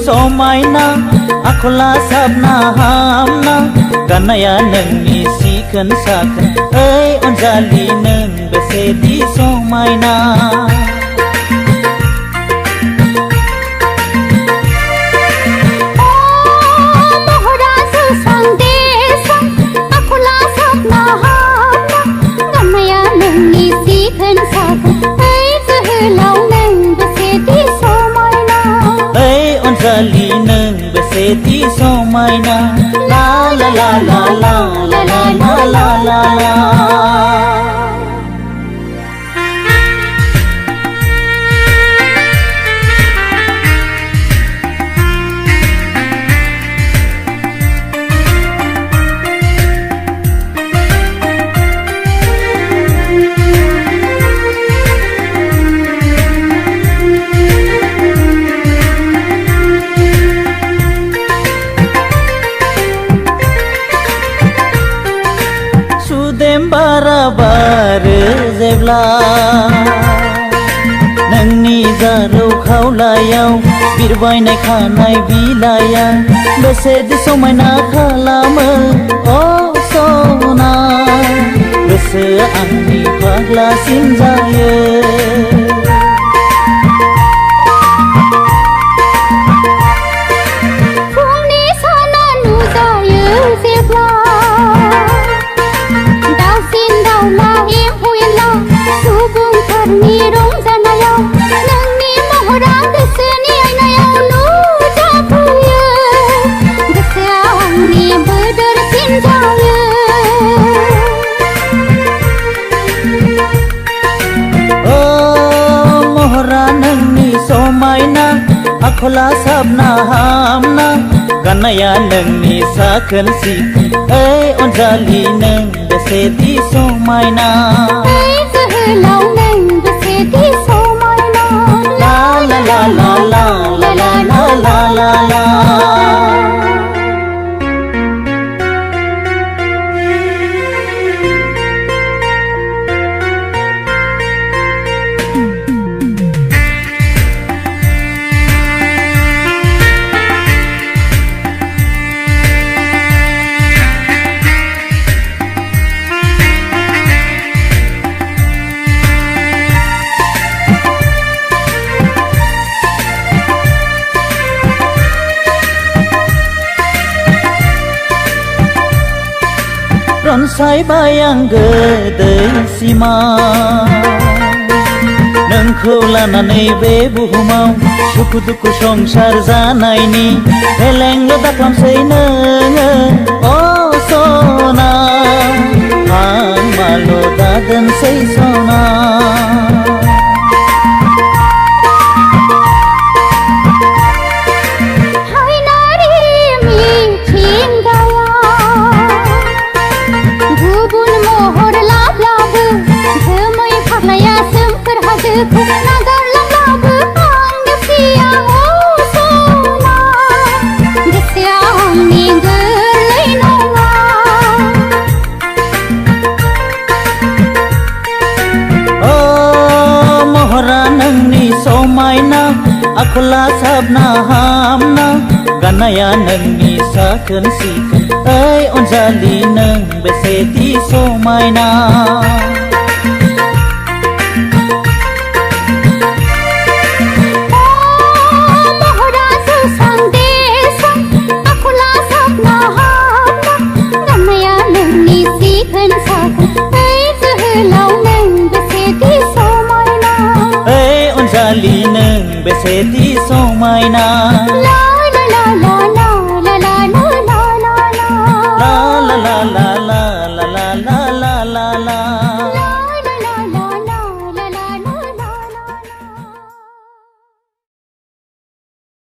समायना आखला साबना हामना गाननाया नोंनि सिखोन साखोन ओइ अनजालि नों बेसेदि समायना Anjali neng beseti somaina la la la la la la la la la la la बाराबार जेब्ला नोंनि जारौ खावलायाव बिरबायनाय खानाय बिलाइया बेसेदि समायना खालामो अ सना गोसोआ आंनि फाग्लासिन जायो समायना आखला साबना हामना गाननाया नोंनि साखोन सिखोन ओइ अनजालि नों बेसेदि समायना जोहोलाव नों बेसेदि समायना ला ला ला ला ला ला ला ला ला ला रनसायबाय आं गोदै सिमा नोंखौ लानानै बे बुहुमाव सुखु दुखु संसार जानायनि फेलेंल' दाखालामसै नोङो अ सना आं माल' दादोनसै सना समायना आखला साबना हामना गाननाया नोंनि साखोन सिखोन ओइ अनजालि नों बेसेदि समायना Anjali neng beseti समायना